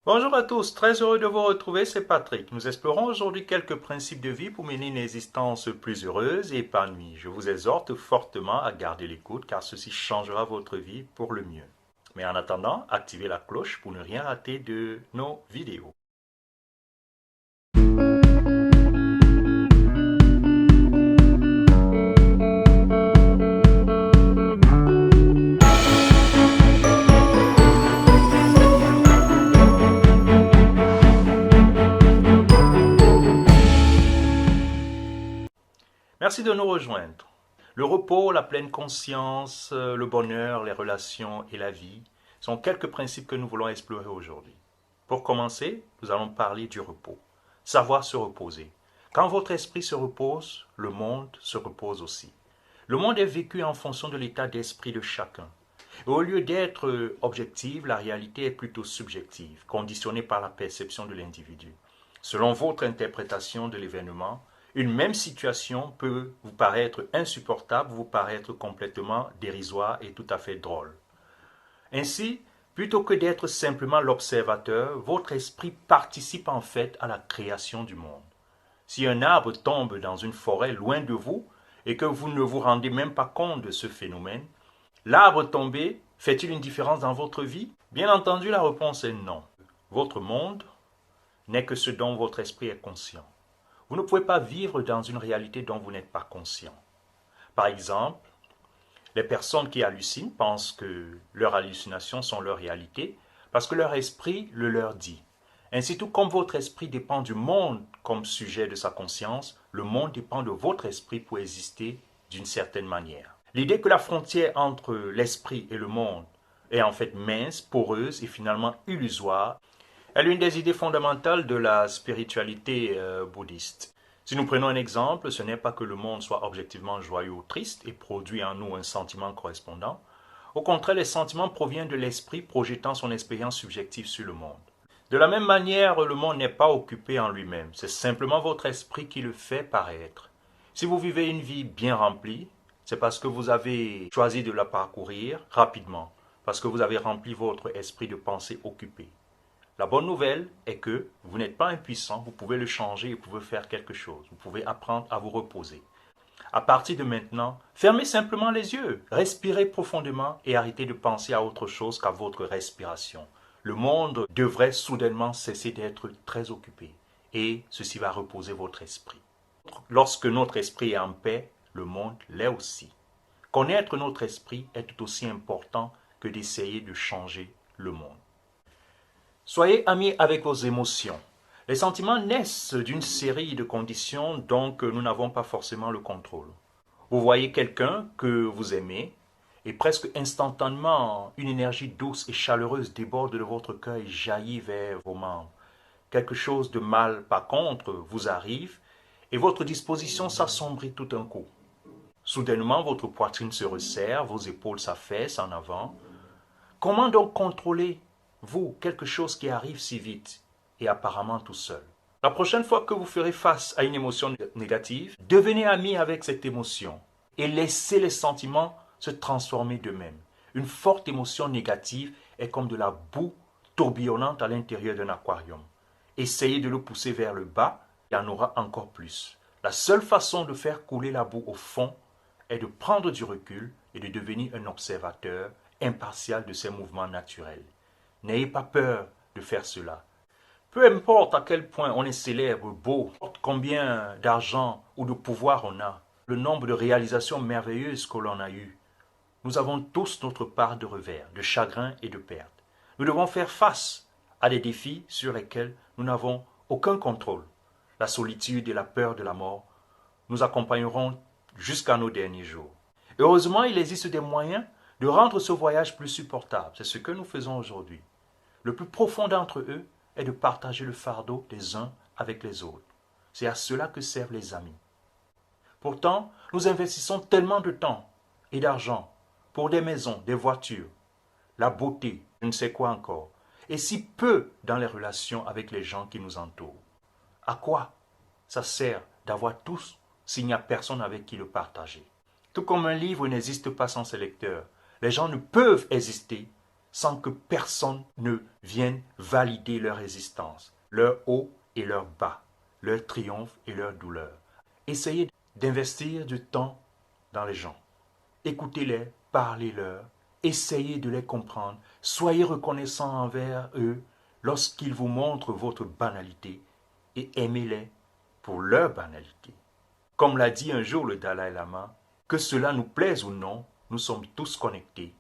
Bonjour à tous, très heureux de vous retrouver, c'est Patrick. Nous explorons aujourd'hui quelques principes de vie pour mener une existence plus heureuse et épanouie. Je vous exhorte fortement à garder l'écoute car ceci changera votre vie pour le mieux. Mais en attendant, activez la cloche pour ne rien rater de nos vidéos. Merci de nous rejoindre. Le repos, la pleine conscience, le bonheur, les relations et la vie sont quelques principes que nous voulons explorer aujourd'hui. Pour commencer, nous allons parler du repos. Savoir se reposer. Quand votre esprit se repose, le monde se repose aussi. Le monde est vécu en fonction de l'état d'esprit de chacun. Et au lieu d'être objective, la réalité est plutôt subjective, conditionnée par la perception de l'individu. Selon votre interprétation de l'événement, une même situation peut vous paraître insupportable, vous paraître complètement dérisoire et tout à fait drôle. Ainsi, plutôt que d'être simplement l'observateur, votre esprit participe en fait à la création du monde. Si un arbre tombe dans une forêt loin de vous et que vous ne vous rendez même pas compte de ce phénomène, l'arbre tombé fait-il une différence dans votre vie? Bien entendu, la réponse est non. Votre monde n'est que ce dont votre esprit est conscient. Vous ne pouvez pas vivre dans une réalité dont vous n'êtes pas conscient. Par exemple, les personnes qui hallucinent pensent que leurs hallucinations sont leur réalité parce que leur esprit le leur dit. Ainsi, tout comme votre esprit dépend du monde comme sujet de sa conscience, le monde dépend de votre esprit pour exister d'une certaine manière. L'idée que la frontière entre l'esprit et le monde est en fait mince, poreuse et finalement illusoire est l'une des idées fondamentales de la spiritualité bouddhiste. Si nous prenons un exemple, ce n'est pas que le monde soit objectivement joyeux ou triste et produit en nous un sentiment correspondant. Au contraire, les sentiments proviennent de l'esprit projetant son expérience subjective sur le monde. De la même manière, le monde n'est pas occupé en lui-même, c'est simplement votre esprit qui le fait paraître. Si vous vivez une vie bien remplie, c'est parce que vous avez choisi de la parcourir rapidement, parce que vous avez rempli votre esprit de pensée occupée. La bonne nouvelle est que vous n'êtes pas impuissant, vous pouvez le changer et vous pouvez faire quelque chose. Vous pouvez apprendre à vous reposer. À partir de maintenant, fermez simplement les yeux, respirez profondément et arrêtez de penser à autre chose qu'à votre respiration. Le monde devrait soudainement cesser d'être très occupé et ceci va reposer votre esprit. Lorsque notre esprit est en paix, le monde l'est aussi. Connaître notre esprit est tout aussi important que d'essayer de changer le monde. Soyez amis avec vos émotions. Les sentiments naissent d'une série de conditions dont nous n'avons pas forcément le contrôle. Vous voyez quelqu'un que vous aimez et presque instantanément, une énergie douce et chaleureuse déborde de votre cœur et jaillit vers vos membres. Quelque chose de mal, par contre, vous arrive et votre disposition s'assombrit tout d'un coup. Soudainement, votre poitrine se resserre, vos épaules s'affaissent en avant. Comment donc contrôler vous, quelque chose qui arrive si vite et apparemment tout seul? La prochaine fois que vous ferez face à une émotion négative, devenez ami avec cette émotion et laissez les sentiments se transformer d'eux-mêmes. Une forte émotion négative est comme de la boue tourbillonnante à l'intérieur d'un aquarium. Essayez de le pousser vers le bas, il y en aura encore plus. La seule façon de faire couler la boue au fond est de prendre du recul et de devenir un observateur impartial de ces mouvements naturels. N'ayez pas peur de faire cela. Peu importe à quel point on est célèbre, beau, combien d'argent ou de pouvoir on a, le nombre de réalisations merveilleuses que l'on a eues, nous avons tous notre part de revers, de chagrin et de perte. Nous devons faire face à des défis sur lesquels nous n'avons aucun contrôle. La solitude et la peur de la mort nous accompagneront jusqu'à nos derniers jours. Heureusement, il existe des moyens de rendre ce voyage plus supportable. C'est ce que nous faisons aujourd'hui. Le plus profond d'entre eux est de partager le fardeau des uns avec les autres. C'est à cela que servent les amis. Pourtant, nous investissons tellement de temps et d'argent pour des maisons, des voitures, la beauté, je ne sais quoi encore, et si peu dans les relations avec les gens qui nous entourent. À quoi ça sert d'avoir tous s'il n'y a personne avec qui le partager? Tout comme un livre n'existe pas sans ses lecteurs, les gens ne peuvent exister sans que personne ne vienne valider leur existence, leur haut et leur bas, leur triomphe et leur douleur. Essayez d'investir du temps dans les gens. Écoutez-les, parlez-leur, essayez de les comprendre, soyez reconnaissants envers eux lorsqu'ils vous montrent votre banalité et aimez-les pour leur banalité. Comme l'a dit un jour le Dalai Lama, que cela nous plaise ou non, nous sommes tous connectés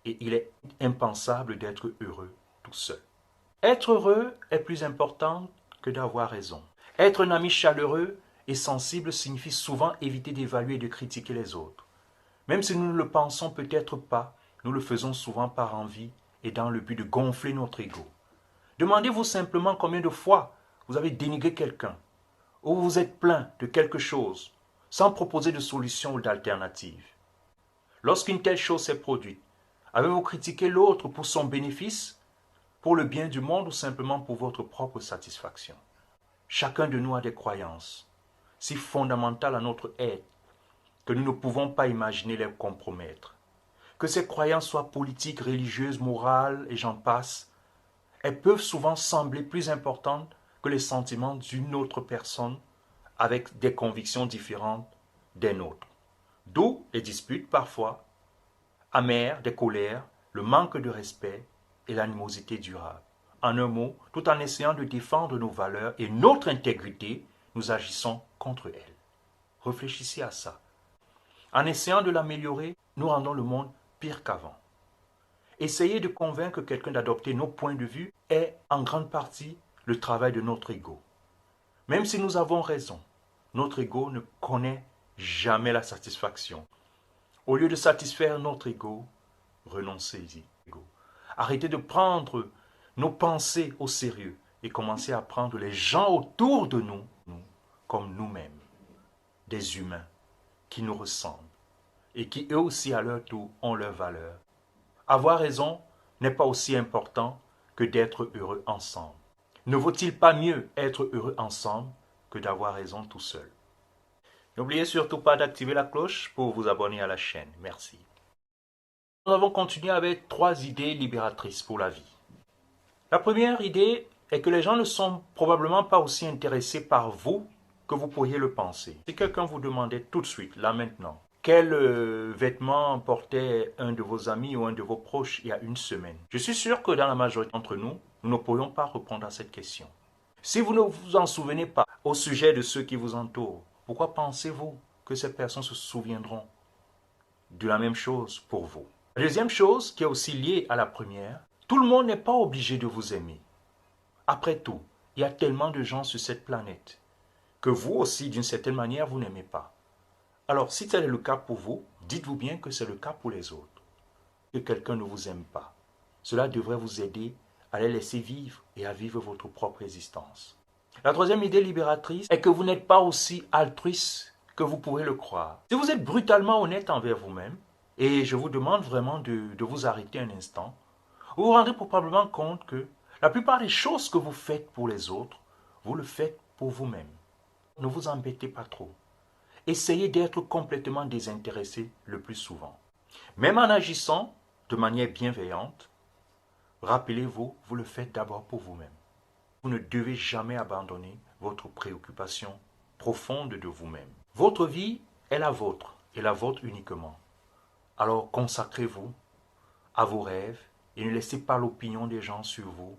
et il est impensable d'être heureux tout seul. Être heureux est plus important que d'avoir raison. Être un ami chaleureux et sensible signifie souvent éviter d'évaluer et de critiquer les autres. Même si nous ne le pensons peut-être pas, nous le faisons souvent par envie et dans le but de gonfler notre ego. Demandez-vous simplement combien de fois vous avez dénigré quelqu'un ou vous vous êtes plaint de quelque chose sans proposer de solution ou d'alternative. Lorsqu'une telle chose s'est produite, avez-vous critiqué l'autre pour son bénéfice, pour le bien du monde ou simplement pour votre propre satisfaction? Chacun de nous a des croyances si fondamentales à notre être que nous ne pouvons pas imaginer les compromettre. Que ces croyances soient politiques, religieuses, morales et j'en passe, elles peuvent souvent sembler plus importantes que les sentiments d'une autre personne avec des convictions différentes des nôtres. D'où les disputes parfois amères, des colères, le manque de respect et l'animosité durable. En un mot, tout en essayant de défendre nos valeurs et notre intégrité, nous agissons contre elles. Réfléchissez à ça. En essayant de l'améliorer, nous rendons le monde pire qu'avant. Essayer de convaincre quelqu'un d'adopter nos points de vue est en grande partie le travail de notre ego. Même si nous avons raison, notre ego ne connaît jamais la satisfaction. Au lieu de satisfaire notre ego, renoncez-y. Arrêtez de prendre nos pensées au sérieux et commencez à prendre les gens autour de nous comme nous-mêmes, des humains qui nous ressemblent et qui eux aussi à leur tour ont leur valeur. Avoir raison n'est pas aussi important que d'être heureux ensemble. Ne vaut-il pas mieux être heureux ensemble que d'avoir raison tout seul? N'oubliez surtout pas d'activer la cloche pour vous abonner à la chaîne. Merci. Nous avons continué avec 3 idées libératrices pour la vie. La première idée est que les gens ne sont probablement pas aussi intéressés par vous que vous pourriez le penser. Si quelqu'un vous demandait tout de suite, là maintenant, quel vêtement portait un de vos amis ou un de vos proches il y a une semaine, je suis sûr que dans la majorité d'entre nous, nous ne pourrions pas répondre à cette question. Si vous ne vous en souvenez pas au sujet de ceux qui vous entourent, pourquoi pensez-vous que ces personnes se souviendront de la même chose pour vous? La deuxième chose, qui est aussi liée à la première, tout le monde n'est pas obligé de vous aimer. Après tout, il y a tellement de gens sur cette planète que vous aussi, d'une certaine manière, vous n'aimez pas. Alors, si tel est le cas pour vous, dites-vous bien que c'est le cas pour les autres. Que quelqu'un ne vous aime pas. Cela devrait vous aider à les laisser vivre et à vivre votre propre existence. La troisième idée libératrice est que vous n'êtes pas aussi altruiste que vous pouvez le croire. Si vous êtes brutalement honnête envers vous-même, et je vous demande vraiment de vous arrêter un instant, vous vous rendrez probablement compte que la plupart des choses que vous faites pour les autres, vous le faites pour vous-même. Ne vous embêtez pas trop. Essayez d'être complètement désintéressé le plus souvent. Même en agissant de manière bienveillante, rappelez-vous, vous le faites d'abord pour vous-même. Vous ne devez jamais abandonner votre préoccupation profonde de vous-même. Votre vie est la vôtre et la vôtre uniquement. Alors consacrez-vous à vos rêves et ne laissez pas l'opinion des gens sur vous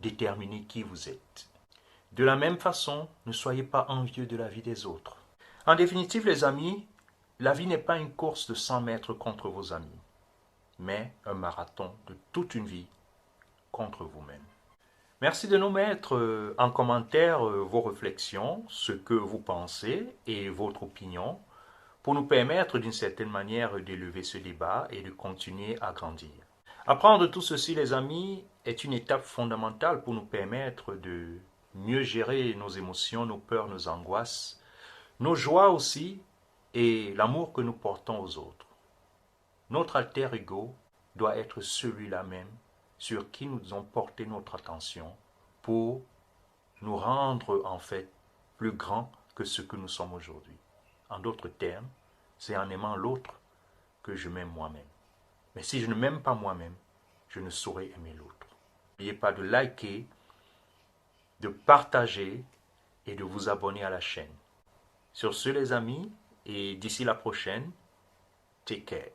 déterminer qui vous êtes. De la même façon, ne soyez pas envieux de la vie des autres. En définitive, les amis, la vie n'est pas une course de 100 mètres contre vos amis, mais un marathon de toute une vie contre vous-même. Merci de nous mettre en commentaire vos réflexions, ce que vous pensez et votre opinion, pour nous permettre d'une certaine manière d'élever ce débat et de continuer à grandir. Apprendre tout ceci, les amis, est une étape fondamentale pour nous permettre de mieux gérer nos émotions, nos peurs, nos angoisses, nos joies aussi, et l'amour que nous portons aux autres. Notre alter ego doit être celui-là même sur qui nous devons porter notre attention pour nous rendre en fait plus grands que ce que nous sommes aujourd'hui. En d'autres termes, c'est en aimant l'autre que je m'aime moi-même. Mais si je ne m'aime pas moi-même, je ne saurais aimer l'autre. N'oubliez pas de liker, de partager et de vous abonner à la chaîne. Sur ce les amis, et d'ici la prochaine, take care.